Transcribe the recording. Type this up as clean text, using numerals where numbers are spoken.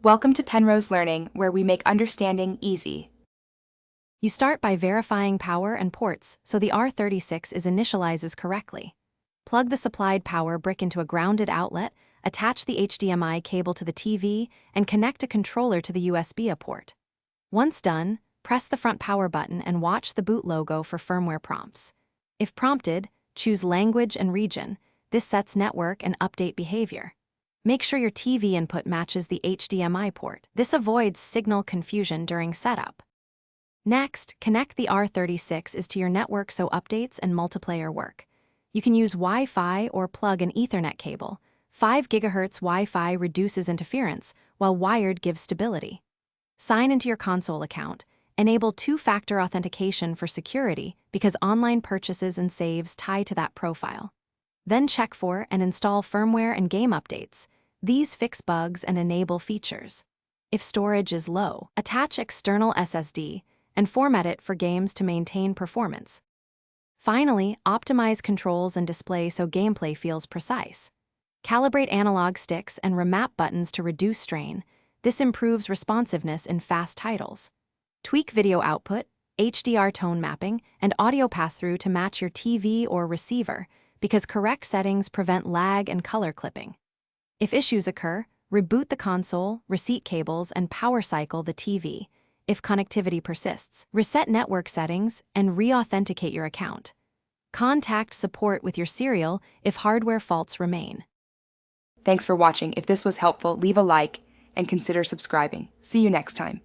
Welcome to Penrose Learning, where we make understanding easy. You start by verifying power and ports so the R36 initializes correctly. Plug the supplied power brick into a grounded outlet, attach the HDMI cable to the TV, and connect a controller to the USB port. Once done, press the front power button and watch the boot logo for firmware prompts. If prompted, choose Language and Region. This sets network and update behavior. Make sure your TV input matches the HDMI port. This avoids signal confusion during setup. Next, connect the R36s to your network so updates and multiplayer work. You can use Wi-Fi or plug an Ethernet cable. 5 GHz Wi-Fi reduces interference, while wired gives stability. Sign into your console account. Enable two-factor authentication for security because online purchases and saves tie to that profile. Then check for and install firmware and game updates. These fix bugs and enable features. If storage is low, attach external SSD and format it for games to maintain performance. Finally, optimize controls and display so gameplay feels precise. Calibrate analog sticks and remap buttons to reduce strain. This improves responsiveness in fast titles. Tweak video output, HDR tone mapping, and audio pass-through to match your TV or receiver, because correct settings prevent lag and color clipping. If issues occur, reboot the console, reset cables, and power cycle the TV. If connectivity persists, reset network settings and re-authenticate your account. Contact support with your serial if hardware faults remain. Thanks for watching. If this was helpful, leave a like and consider subscribing. See you next time.